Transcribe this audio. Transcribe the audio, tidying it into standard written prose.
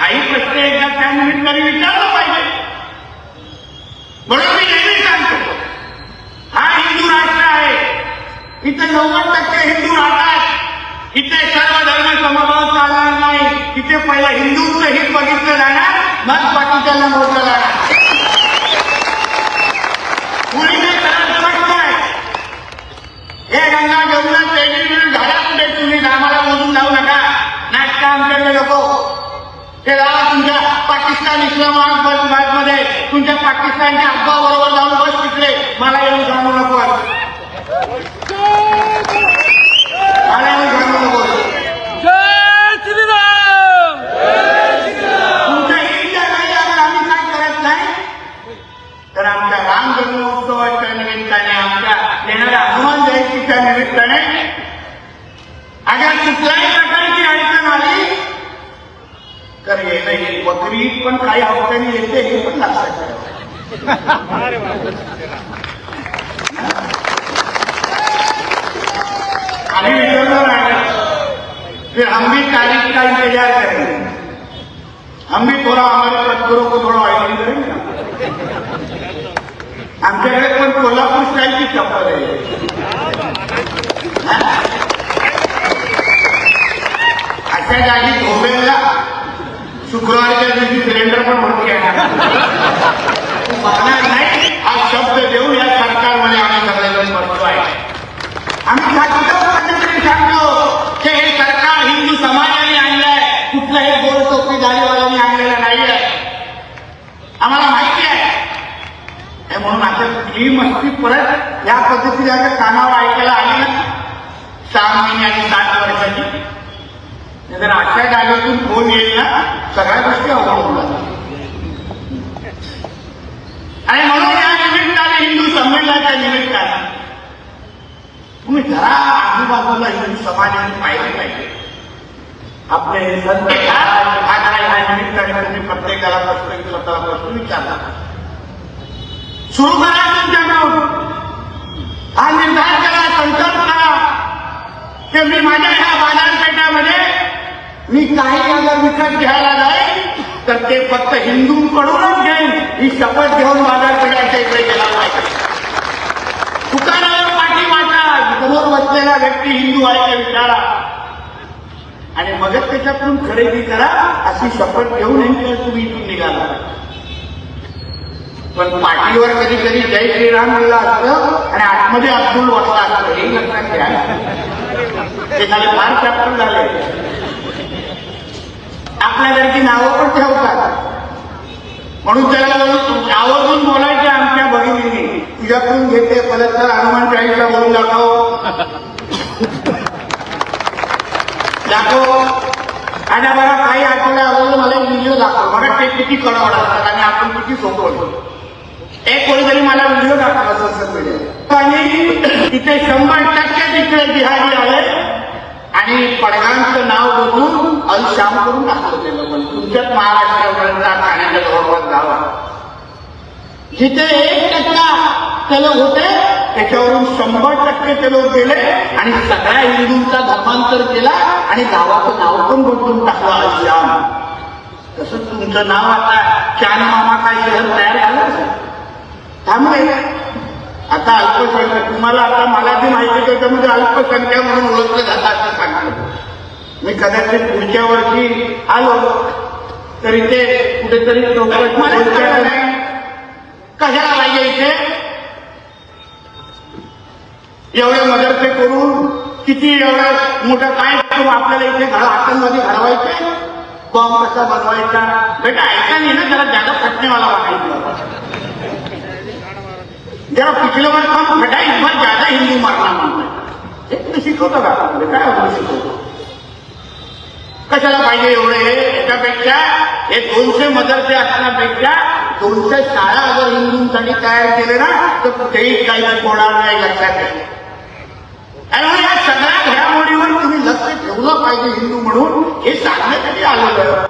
काही प्रश्न एकदा त्या निमित्ताने विचारला पाहिजे. म्हणून मी नेहमी सांगतो, हा हिंदू राष्ट्र आहे, इथे 90% हिंदू राहतात, इथे सर्व धर्म समभाव चालणार नाही, इथे पहिला हिंदूंचं हित बघितलं जाणार, मग बाकीच्यांना मोठं जाणार. मुलीने सरळ स्पष्ट आहे, हे गंगा जमुना पेढी झाडा कुठे तुम्ही आम्हाला मोजून जाऊ नका, नाटक आमच्याकडे नको. ते राहा तुमच्या पाकिस्तान इस्लामाबाद मध्ये तुमच्या पाकिस्तानच्या अब्बा बरोबर जाऊन बस तिकडे, मला येऊन सांगू नको, मला येऊन सांगू नको. तुमच्या हिंदच्या काही अगर आम्ही काय करत नाही तर आमच्या राम जन्मोत्सवाच्या निमित्ताने, आमच्या येणाऱ्या हनुमान जयंतीच्या निमित्ताने अगर कुठल्याही प्रकारची अडचण आली तर येणं बकरी पण काही अडचणी येते हे पण लक्षात ठेवा. आम्ही विचारणार आहे फिर हम भी तारीख का इंतजार करेंगे, हम भी थोड़ा हमारे पत्थरों को थोड़ा आयोजन करेंगे ना. आमच्याकडे पण कोल्हापूर स्टाईलची चप्पल आहे. अशा जागी झोपेला शुक्रवारच्या दिवशी सिलेंडर पण भरती येणार नाही हा शब्द देऊन या सरकारमध्ये आम्ही सगळेजण बसलो आहे. आम्ही कधीतरी सांगतो की हे सरकार हिंदू समाजाने आणलंय, कुठलंही गोल टोपी दाढीवाल्यांनी आणलेलं नाहीये, आम्हाला माहिती आहे. म्हणून आता ही मस्ती परत या पद्धतीने आता कानावर ऐकायला आली ना 6 महिने आणि 7 वर्षाची, जर अशा जागेतून फोन येईल ना सगळ्या गोष्टी अवघड होतात. आणि म्हणून या निमित्ताने हिंदू संमेलनाच्या निमित्ताने तुम्ही जरा आजूबाजूला हिंदू समाजाने पाहिजे पाहिजे. आपले संत ह्या निमित्ताने तुम्ही प्रत्येकाला प्रश्न स्वतःला प्रश्न विचारला, सुरू करा तुमच्याकडून, हा निर्धार करा, संकल्प करा की मी माझ्या ह्या बाजारपेठामध्ये मी काही अगर विकत घ्यायला जाईल तर ते फक्त हिंदूंकडूनच घेईन, ही शपथ घेऊन बाजारपेठाच्या इकडे गेला पाहिजे. दुकानावर पाठी वाटा, समोर बसलेला व्यक्ती हिंदू आहे ते विचारा आणि मगच त्याच्याकडून खरेदी करा, अशी शपथ घेऊन तुम्ही इथून निघाला. पण पाठीवर कधी कधी जय श्रीराम लिहिलं असतं आणि आतमध्ये अब्दुल वसला असतं, हे लक्षात घ्या. ते झाले फार चॅप्टर झाले. आपल्या घरची नावं पण ठेवतात, म्हणून त्याला आवर्जून बोलायचे आमच्या भगिनींनी, तुझ्याकडून घेते परत तर हनुमान चाळीसला बोलून दाखव आणि बघा काही आठवड्या अगोदर मला एक व्हिडिओ दाखव, बघा ते किती कडवड असतात आणि आपण किती सोपवतो. एक कोणीतरी मला व्हिडिओ दाखवला सोशल मीडियावर आणि तिथे 100% तिकडे बिहारी आले आणि पडगांचं नाव बघून अलशाम करून टाकलं ते लोक. तुमच्याच महाराष्ट्रापर्यंत ठाण्याच्या जवळपास गाव जिथे 1% ते लोक होते त्याच्यावरून 100% ते लोक गेले आणि सगळ्या हिंदूंचा धर्मांतर केला आणि गावाचं नाव पण बदलून टाकलं अलशाम. तसंच तुमचं नाव आता चान मामा काय शहर तयार झालं थांबले. आता अल्पसंख्याक तुम्हाला आता मला जी माहिती त्याच्यामध्ये अल्पसंख्या म्हणून ओळखलं जातं असं सांगतो मी. कदाचित पुढच्या वर्षी आलो तरी ते कुठेतरी कशाला पाहिजे इथे एवढे मदरसे करून किती एवढं मोठं काय आपल्याला इथे हातांमध्ये घडवायचे, बॉम्ब कसा बनवायचा. बेटा ऐका नाही ना, जरा जागा फटणेवाला वाटायचं. जरा पिछले वर्ष हम फटा इस बार ज्यादा हिंदू मारना मानता हे शिकवतो का काय आपण शिकवतो. कशाला पाहिजे एवढे. याच्यापेक्षा हे 200 मदरसे असण्यापेक्षा 200 शाळा अगर हिंदूंसाठी तयार केले ना तर कुठेही काही होणार नाही, लक्षात घ्या. आणि या सगळ्या घडामोडीवर तुम्ही लक्ष ठेवलं पाहिजे हिंदू म्हणून हे सांगण्यासाठी आलेलं.